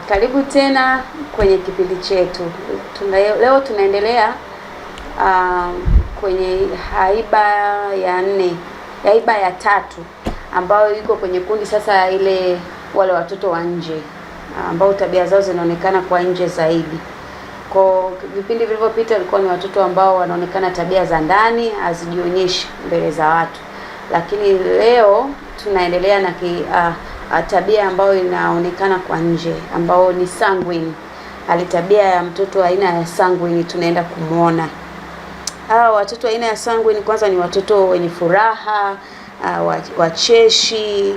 Karibu tena kwenye kipindi chetu. Leo tunaendelea kwenye haiba ya 4, haiba ya 3 ambayo iko kwenye kundi sasa ile wale watoto wa nje ambao tabia zao zinaonekana kwa nje zaidi. Kwa vipindi vilivyopita ilikuwa ni watoto ambao wanaonekana tabia za ndani hazijionyeshi mbele za watu. Lakini leo tunaendelea na tabia ambayo inaonekana kwa nje ambao ni sanguine. Hali tabia ya mtoto aina ya sanguine tunaenda kumuona. Watoto aina ya sanguine kwanza ni watoto wenye furaha, wacheshi,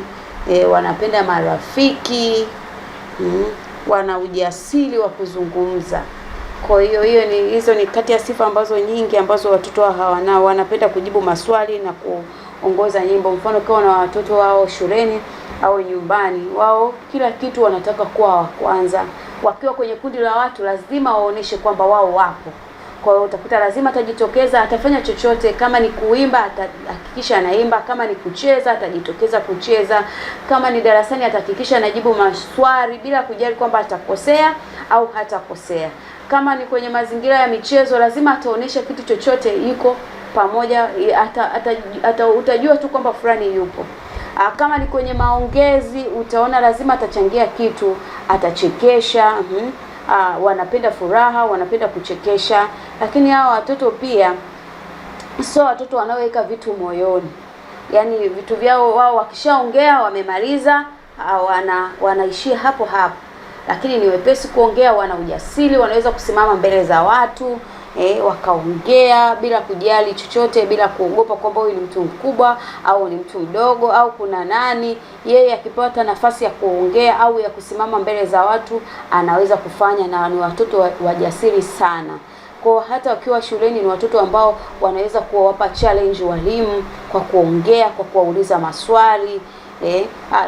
wanapenda marafiki, wana ujasiri wa kuzungumza. Kwa hiyo hizo ni kati ya sifa ambazo nyingi ambazo watoto hawanao. Wanapenda kujibu maswali na kuongoza nyimbo. Mfano kama na watoto wao shuleni au nyumbani, wao kila kitu wanataka kuwa wa kwanza. Wakiwa kwenye kundi la watu lazima waoneshe kwamba wao wapo. Kwa hiyo utakuta lazima atajitokeza, atafanya chochote. Kama ni kuimba atahakikisha anaimba, kama ni kucheza atajitokeza kucheza, kama ni darasani atahakikisha anajibu maswali bila kujali kwamba atakosea au hatakosea. Kama ni kwenye mazingira ya michezo lazima ataonesha kitu chochote, yuko pamoja, utajua tu kwamba fulani yupo. Kama ni kwenye maongezi utaona lazima atachangia kitu, atachekesha. Wanapenda furaha, wanapenda kuchekesha. Lakini hao watoto pia sio watoto wanaoweka vitu moyoni. Yaani vitu vyao wao wakishaongea wamemaliza, wanaishia hapo hapo. Lakini ni wepesi kuongea, wana ujasiri, wanaweza kusimama mbele za watu, wakaongea bila kujali chochote, bila kuogopa kwamba huyu ni mtu mkubwa au ni mtu mdogo au kuna nani. Yeye akipata nafasi ya kuongea au ya kusimama mbele za watu anaweza kufanya, na ni watoto wajasiri sana. Kwa hata wakiwa shuleni ni watoto ambao wanaweza kuwapa challenge walimu kwa kuongea, kwa kuwauliza maswali.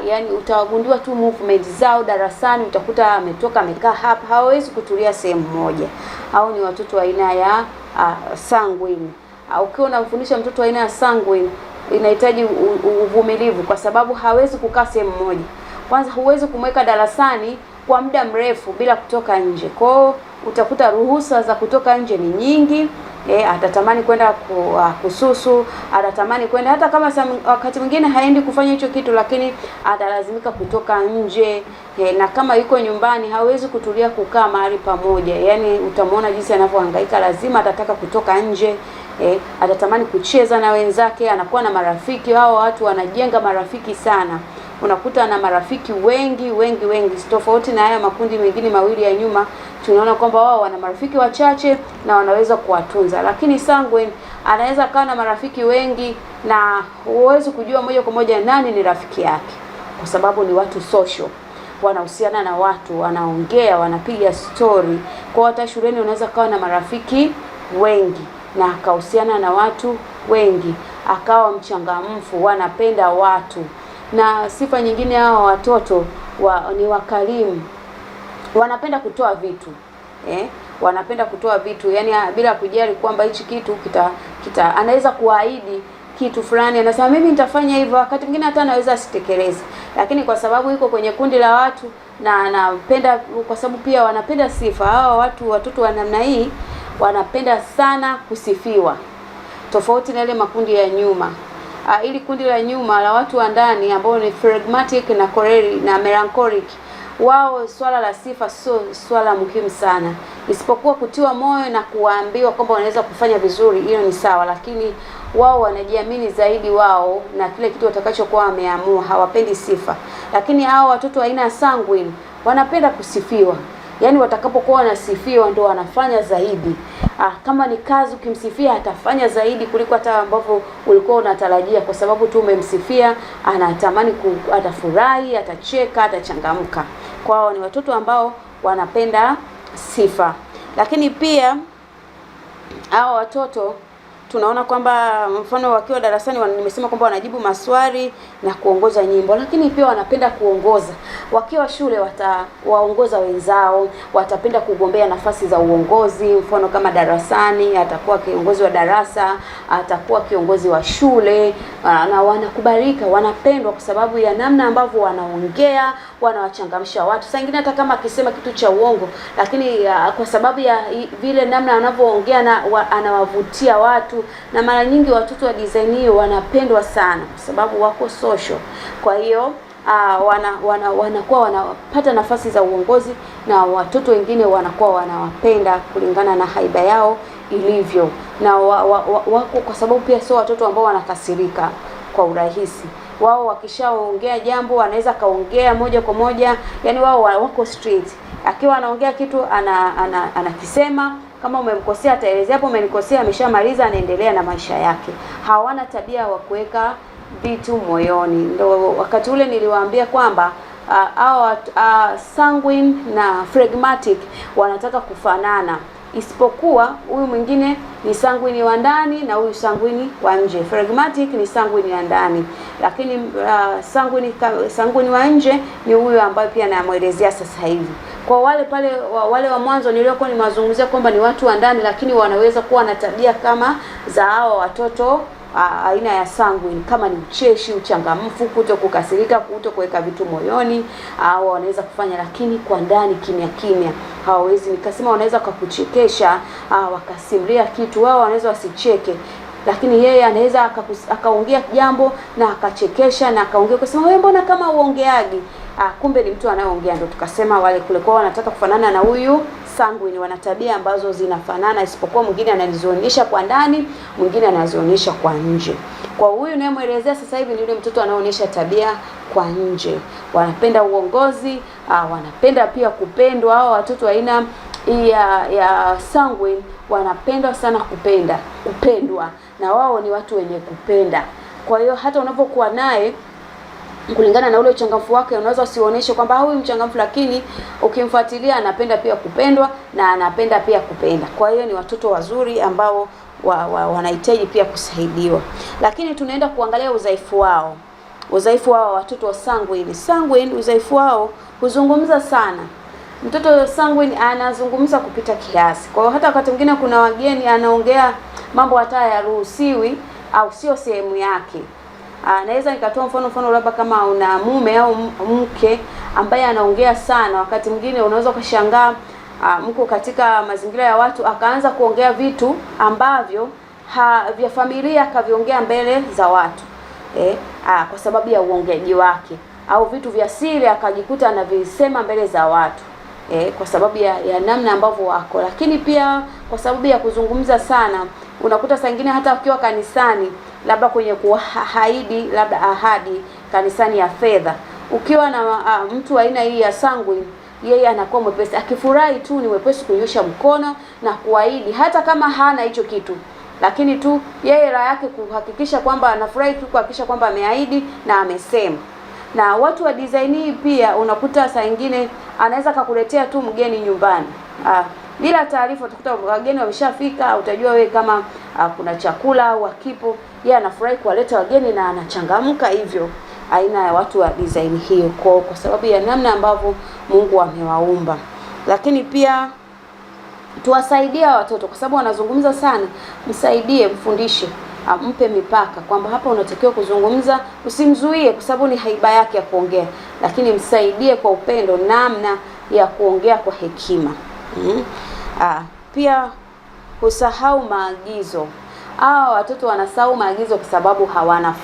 Yani utawagundua tu movement zao darasani, utakuta ametoka amekaa hapa, hawezi kutulia sehemu moja. Au ni watoto aina ya sanguine. Ukiwa unamfundisha mtoto aina ya sanguine inahitaji uvumilivu, kwa sababu hawezi kukaa sehemu moja. Kwanza huwezi kumweka darasani kwa muda mrefu bila kutoka nje. Kwa hiyo utakuta ruhusa za kutoka nje ni nyingi. Atatamani kwenda kususu, atatamani kwenda hata kama wakati mwingine haendi kufanya hicho kitu, lakini atalazimika kutoka nje. Na kama yuko nyumbani hawezi kutulia kukaa mahali pamoja. Yaani utamwona jinsi anavyohangaika, lazima atataka kutoka nje. Atatamani kucheza na wenzake, anakuwa na marafiki. Hao watu wanajenga marafiki sana. Unakuta na marafiki wengi. Tofauti na haya makundi mengine mawili ya nyuma, tunaona kwamba wao wana marafiki wachache na wanaweza kuwatunza. Lakini sanguine anaweza kuwa na marafiki wengi na huwezi kujua moja kwa moja nani ni rafiki yake, kwa sababu ni watu social, wanahusiana na watu, wanaongea, wanapiga story. Kwa hata shuleni unaweza kuwa na marafiki wengi na akahusiana na watu wengi, akawa mchangamfu, wanapenda watu. Na sifa nyingine hao watoto ni wakarimu. Wanapenda kutoa vitu. Wanapenda kutoa vitu, yani bila kujali kwamba hichi kitu anaweza kuahidi kitu fulani, anasema mimi nitafanya hivyo, wakati mwingine hata anaweza asitekeleze. Lakini kwa sababu yuko kwenye kundi la watu na anapenda, kwa sababu pia wanapenda sifa. Hao watoto wa namna hii wanapenda sana kusifiwa. Tofauti na ile makundi ya nyuma. Ili kundi la nyuma la watu wa ndani ambao ni phlegmatic na choleric na melancholic, wao swala la sifa sio swala muhimu sana, isipokuwa kutiwa moyo na kuambiwa kwamba wanaweza kufanya vizuri, hiyo ni sawa. Lakini wao wanajiamini zaidi wao na kile kitu watakachokuwa wameamua, hawapendi sifa. Lakini hao watoto aina ya sanguine wanapenda kusifiwa. Yaani watakapokuwa wanasifiwa ndio wanafanya zaidi. Kama ni kazi ukimsifia atafanya zaidi kuliko hata ambavyo ulikuwa unatarajia, kwa sababu tu umemsifia, anatamani atafurahi, atacheka, atachangamka. Kwao ni watoto ambao wanapenda sifa. Lakini pia hao watoto tunaona kwamba mfano wakiwa darasani nimesema kwamba wanajibu maswali na kuongoza nyimbo, lakini pia wanapenda kuongoza. Wakiwa shule watawaongoza wenzao, watapenda kugombea nafasi za uongozi, mfano kama darasani atakuwa kiongozi wa darasa, atakuwa kiongozi wa shule, na wanakubalika, wanapendwa kwa sababu ya namna ambavyo wanaongea, wanawachangamsha watu. Sasa ingine hata kama akisema kitu cha uongo, lakini kwa sababu ya vile namna anavyoongea na anawavutia watu, na mara nyingi watoto wa design hiyo wanapendwa sana kwa sababu wako social. Kwa hiyo wanakuwa wanapata nafasi za uongozi, na watoto wengine wanakuwa wanawapenda kulingana na haiba yao ilivyo, na wako kwa sababu pia sio watoto ambao wanakasirika kwa urahisi. Wao wakishaongea jambo wanaweza kaongea moja kwa moja, yani wao wako straight. Akiwa anaongea kitu anakisema, kama umemkosea ataelezea hapo umenikosea, ameshamaliza, anaendelea na maisha yake. Hawana tabia wa kuweka vitu moyoni. Ndio wakati ule niliwaambia kwamba sanguine na phlegmatic wanataka kufanana, isipokuwa huyu mwingine ni sanguine wa ndani na huyu sanguine wa nje. Phlegmatic ni sanguine ya ndani, lakini sanguine wa nje ni huyu ambaye pia namuelezea sasa hivi. Kwa wale wa mwanzo niliokuwa nimewazungumzia kwamba ni watu wa ndani, lakini wanaweza kuwa na tabia kama za hao watoto aina ya sanguine, kama ni ucheshi, uchangamfu, kuto kukasirika, kuto kuweka vitu moyoni, au wanaweza kufanya, lakini kwa ndani kimya kimya. Hawawezi nikasema wanaweza kukuchekesha, wakasimulia kitu, wao wanaweza wasicheke, lakini yeye anaweza akaongea jambo na akachekesha na akaongea kusema wewe mbona kama uongeaji, kumbe ni mtu anayeongea. Ndio tukasema wale kule kwa wanataka kufanana na huyu sanguine, wana tabia ambazo zinafanana, isipokuwa mwingine anazionyesha kwa ndani, mwingine anazionyesha kwa nje. Kwa huyu ninayemwelezea sasa hivi ni yule mtoto anaonyesha tabia kwa nje. Wanapenda uongozi, wanapenda pia kupendwa. Hao watoto aina ya sanguine wanapenda sana kupendwa, na wao ni watu wenye kupenda. Kwa hiyo hata unapokuwa naye kulingana na ule uchangamfu wake unaweza usionyeshe kwamba huyu mchangamfu, lakini ukimfuatilia anapenda pia kupendwa na anapenda pia kupenda. Kwa hiyo ni watoto wazuri ambao wanahitaji pia kusaidiwa. Lakini tunaenda kuangalia udhaifu wao. Udhaifu wao watoto wa sanguine, udhaifu wao huzungumza sana. Mtoto sanguine anazungumza kupita kiasi. Kwa hiyo hata wakati mwingine kuna wageni anaongea mambo hata yaruhusiwi au sio sehemu yake. Naweza nikatoa mfano labda kama una mume au mke ambaye anaongea sana, wakati mwingine unaweza kushangaa mko katika mazingira ya watu akaanza kuongea vitu ambavyo vya familia akaviongea mbele za watu, kwa sababu ya uongeaji wake, au vitu vya siri akajikuta anavisema mbele za watu, kwa sababu ya namna ambavyo wako. Lakini pia kwa sababu ya kuzungumza sana, unakuta saa nyingine hata ukiwa kanisani, labda kwenye kuahidi labda ahadi kanisani ya fedha, ukiwa na mtu aina hii ya sanguine, yeye anakuwa mwepesi, akifurahi tu ni mwepesi kunyosha mkono na kuahidi hata kama hana hicho kitu, lakini tu yeye raha yake kuhakikisha kwamba anafurahi tu kuhakikisha kwamba ameahidi na amesema. Na watu wa design hii pia unakuta saa nyingine anaweza kukuletea tu mgeni nyumbani, bila taarifa. Utakuta wageni wameshafika, utajua wewe kama kuna chakula au hakipo, yeye anafurahi kuwaleta wageni na anachangamka. Hivyo aina ya watu wa design hiyo, kwa sababu ya namna ambavyo Mungu amewaumba. Lakini pia tuwasaidie watoto, kwa sababu wanazungumza sana. Msaidie, mfundishe, mpe mipaka kwamba hapa unatakiwa kuzungumza, usimzuie kwa sababu ni haiba yake ya kuongea, lakini msaidie kwa upendo namna ya kuongea kwa hekima. Pia usahau maagizo. Watoto wanasahau maagizo kwa sababu hawana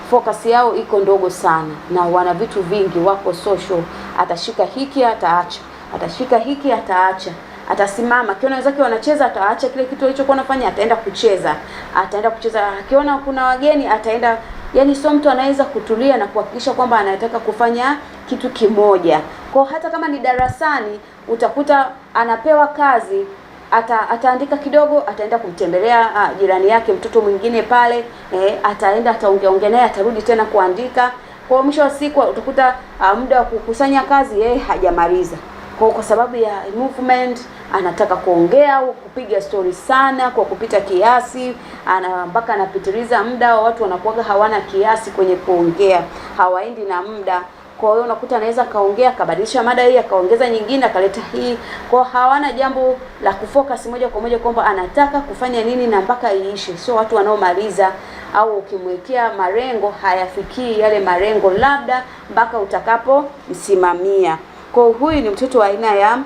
focus yao iko ndogo sana, na wana vitu vingi, wako social. Atashika hiki ataacha, atashika hiki ataacha, atasimama akiona wenzake wanacheza ataacha kile kitu alichokuwa anafanya, ataenda kucheza. Akiona kuna wageni ataenda. Yani sio mtu anaweza kutulia na kuhakikisha kwamba anataka kufanya kitu kimoja. Kwa hata kama ni darasani, utakuta anapewa kazi, ataandika kidogo, ataenda kumtembelea jirani yake mtoto mwingine pale, ataenda ataongea naye, atarudi tena kuandika. Kwa mwisho wa siku utakuta muda wa kukusanya kazi yeye hajamaliza. Kwa sababu ya movement anataka kuongea au kupiga story sana kwa kupita kiasi, mpaka anapitiliza muda. Watu wanakuwa hawana kiasi kwenye kuongea, hawaendi na muda. Kwa hiyo unakuta anaweza kaongea akabadilisha mada hii akaongeza nyingine akaleta hii. Kwa hawana jambo la kufocus moja kwa moja kwamba anataka kufanya nini na mpaka iishe. Sio watu wanaomaliza, au ukimwekea malengo hayafikii yale malengo, labda mpaka utakapo msimamia. Kwa huyu ni mtoto wa aina ya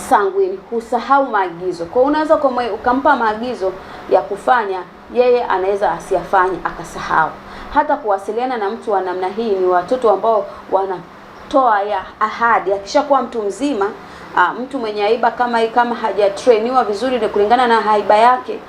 sanguine, husahau maagizo. Kwa unaweza ukampa maagizo ya kufanya, yeye anaweza asiyafanye akasahau. Hata kuwasiliana na mtu wa namna hii ni watoto ambao wanatoa ya ahadi. Akishakuwa mtu mzima, mtu mwenye haiba kama hajatrainiwa vizuri kulingana na haiba yake,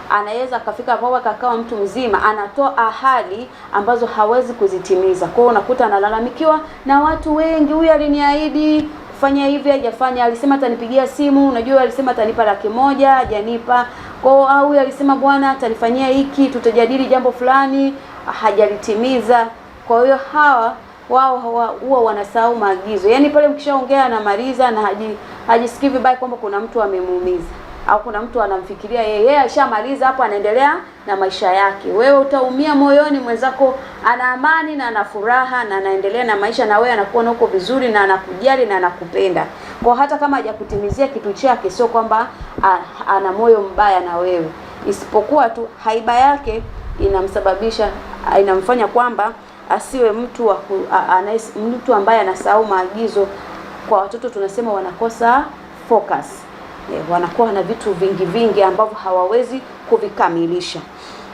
anaweza akafika hapo akawa mtu mzima anatoa ahadi ambazo hawezi kuzitimiza. Kwa hiyo unakuta analalamikiwa na watu wengi, huyu aliniahidi kufanya hivi hajafanya, alisema atanipigia simu, unajua alisema atanipa 100,000 hajanipa. Kwa huyu alisema bwana atanifanyia hiki, tutajadili jambo fulani, hajalitimiza. Kwa hiyo wao huwa wanasahau maagizo. Yaani pale mkishaongea anamaliza na hajisikii vibaya kwamba kuna mtu amemuumiza au kuna mtu anamfikiria yeye ashamaliza hapo, anaendelea na maisha yake. Wewe utaumia moyoni, mwenzako ana amani na ana furaha na anaendelea na maisha, na wewe anakuwa uko vizuri na anakujali na anakupenda. Kwa hata kama hajakutimizia kitu chake, sio kwamba ana moyo mbaya na wewe, isipokuwa tu haiba yake inamfanya kwamba asiwe mtu ambaye anasahau maagizo. Kwa watoto tunasema wanakosa focus. Wanakuwa na vitu vingi ambavyo hawawezi kuvikamilisha.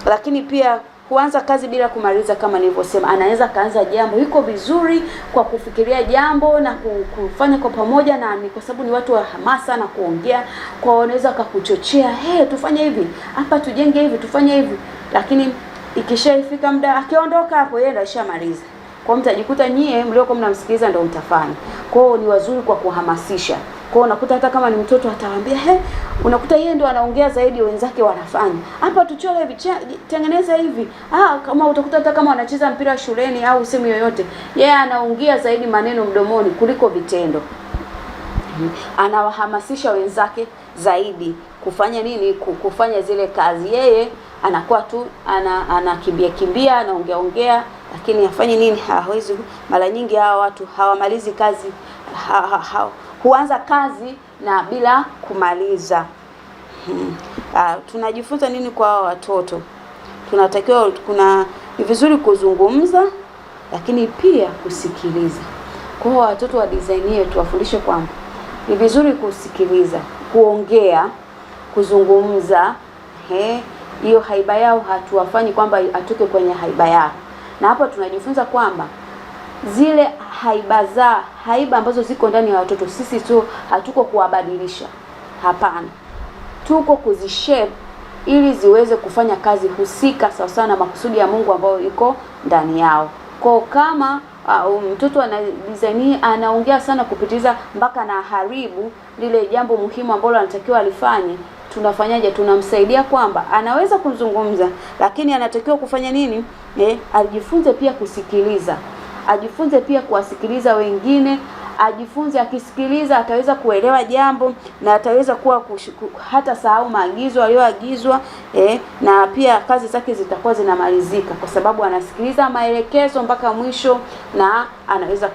Lakini pia kuanza kazi bila kumaliza, kama nilivyosema, anaweza kaanza jambo yuko vizuri kwa kufikiria jambo na kufanya kwa pamoja, na ni kwa sababu ni watu wa hamasa na kuongea, kwa wanaweza kukuchochea, tufanye hivi hapa, tujenge hivi, tufanye hivi. Lakini ikishafika muda akiondoka hapo, yeye ndio ashamaliza. Kwa mtajikuta nyie mlioko mnamsikiliza ndio mtafanya. Kwa hiyo ni wazuri kwa kuhamasisha. Kwa unakuta hata kama ni mtoto atawaambia, unakuta yeye ndio anaongea zaidi, wenzake wanafanya. Hapa tuchore hivi, tengeneza hivi. Kama utakuta hata kama wanacheza mpira shuleni au sehemu yoyote, yeye anaongea zaidi maneno mdomoni kuliko vitendo. Anawahamasisha wenzake zaidi kufanya nini? Kufanya zile kazi. Yeye anakuwa tu anakimbia anaongea, lakini afanye nini? Hawezi. Mara nyingi hawa watu hawamalizi kazi, huanza kazi na bila kumaliza. Tunajifunza nini kwa hawa watoto? Tunatakiwa ni vizuri kuzungumza, lakini pia kusikiliza. Kwa hiyo watoto wa design yetu wafundishe kwamba ni vizuri kusikiliza, kuongea, kuzungumza. Hiyo haiba yao hatuwafanyi kwamba atoke kwenye haiba yao. Na hapa tunajifunza kwamba zile haiba ambazo ziko ndani ya watoto, sisi tu hatuko kuwabadilisha. Hapana. Tuko kuzishape ili ziweze kufanya kazi husika sawa sawa na makusudi ya Mungu ambayo iko ndani yao. Kwa kama mtoto ana design anaongea sana kupitiliza mpaka na haribu lile jambo muhimu ambalo anatakiwa alifanye, tunafanyaje? Tunamsaidia kwamba anaweza kuzungumza, lakini anatakiwa kufanya nini? Ajifunze pia kusikiliza. Ajifunze pia kuwasikiliza wengine. Ajifunze akisikiliza ataweza kuelewa jambo na ataweza kuwa hata sahau maagizo aliyoagizwa, na pia kazi zake zitakuwa zinamalizika kwa sababu anasikiliza maelekezo mpaka mwisho, na anaweza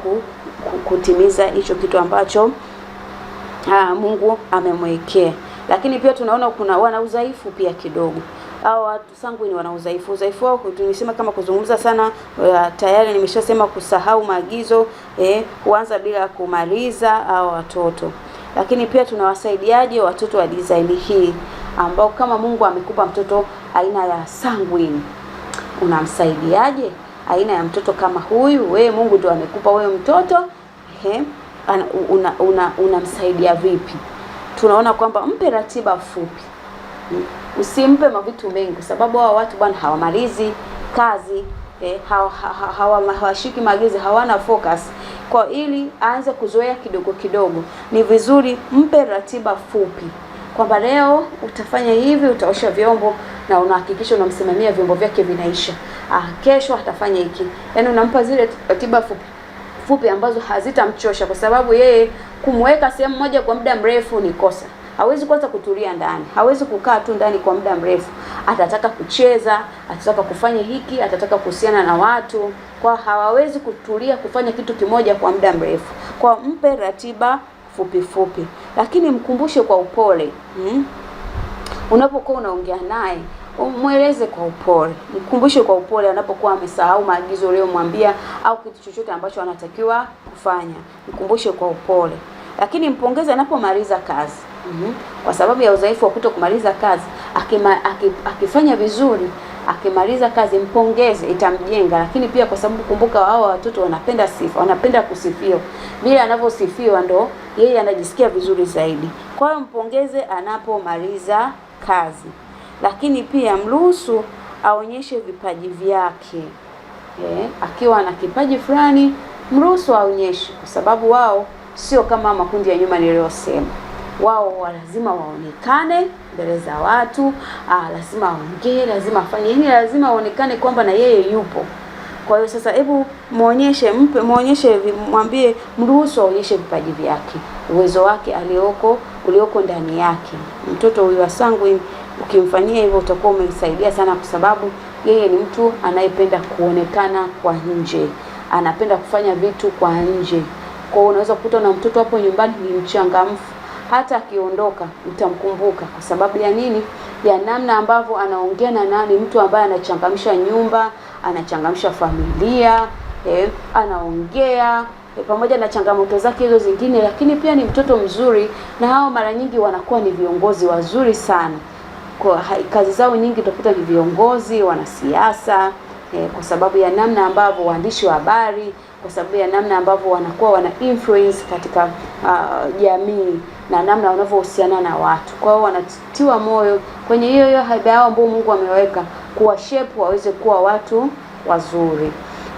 kutimiza hicho kitu ambacho Mungu amemwekea. Lakini pia tunaona wana udhaifu pia kidogo. Hao watu sanguine wana udhaifu. Udhaifu wao tunisema kama kuzungumza sana, tayari nimeshasema kusahau maagizo, huanza bila kumaliza hao watoto. Lakini pia tunawasaidiaje watoto wa design hii ambao kama Mungu amekupa mtoto aina ya sanguine? Unamsaidiaje aina ya mtoto kama huyu? Wewe Mungu ndio amekupa wewe mtoto, unamsaidia vipi? Tunaona kwamba mpe ratiba fupi. Usimpe mavitu mengi kwa sababu hao watu bwana hawamalizi kazi, hawashiki maagizo, hawana focus. Kwa ili aanze kuzoea kidogo kidogo, ni vizuri mpe ratiba fupi kwamba leo utafanya hivi, utaosha vyombo na unahakikisha unamsimamia vyombo vyake vinaisha. Kesho atafanya hiki. Yaani unampa zile ratiba fupi ambazo hazitamchosha, kwa sababu yeye kumweka sehemu moja kwa muda mrefu ni kosa. Hawezi kwanza kutulia ndani, hawezi kukaa tu ndani kwa muda mrefu. Atataka kucheza, atataka kufanya hiki, atataka kuhusiana na watu. Kwa hawawezi kutulia kufanya kitu kimoja kwa muda mrefu. Kwa mpe ratiba fupi fupi, lakini mkumbushe kwa upole. Unapokuwa unaongea naye, mweleze kwa upole, mkumbushe kwa upole anapokuwa amesahau maagizo uliyomwambia au kitu chochote ambacho anatakiwa kufanya. Mkumbushe kwa upole, lakini mpongeze anapomaliza kazi. Kwa sababu ya udhaifu wa kutokumaliza kazi, akifanya vizuri, akimaliza kazi mpongeze, itamjenga. Lakini pia kwa sababu kumbuka, hao watoto wanapenda sifa, wanapenda kusifiwa. Vile anavyosifiwa ndo yeye anajisikia vizuri zaidi. Kwa hiyo mpongeze anapomaliza kazi, lakini pia mruhusu aonyeshe vipaji vyake. Akiwa na kipaji fulani, mruhusu aonyeshe, kwa sababu wao sio kama makundi ya nyuma niliyosema. Wao lazima waonekane mbele za watu, lazima aongee, lazima afanye nini, lazima aonekane kwamba na yeye yupo. Kwa hiyo sasa, hebu muonyeshe, mwambie, mruhusu aonyeshe vipaji vyake, uwezo wake ulioko ndani yake. Mtoto huyu wa sanguine, ukimfanyia hivyo utakuwa umemsaidia sana, kwa sababu yeye ni mtu anayependa kuonekana kwa nje, anapenda kufanya vitu kwa nje. Kwa hiyo unaweza kukuta na mtoto hapo nyumbani ni mchangamfu, hata akiondoka utamkumbuka. Kwa sababu ya nini? Ya namna ambavyo anaongea na nani, mtu ambaye anachangamsha nyumba, anachangamsha familia, anaongea pamoja na changamoto zake hizo zingine, lakini pia ni mtoto mzuri. Na hao mara nyingi wanakuwa ni viongozi wazuri sana. Kwa kazi zao nyingi utakuta ni viongozi, wanasiasa, kwa sababu ya namna ambavyo waandishi wa habari, kwa sababu ya namna ambavyo wanakuwa wana influence katika jamii na namna wanavyohusiana na watu. Kwa hiyo wanatiwa moyo kwenye hiyo haiba yao ambayo Mungu ameweka, kuwa shape waweze kuwa watu wazuri.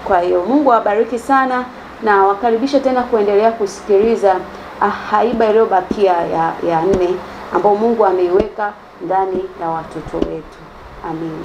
Kwa hiyo Mungu awabariki sana, na wakaribisha tena kuendelea kusikiliza haiba iliyobakia ya 4 ambayo Mungu ameiweka ndani ya watoto wetu. Amen.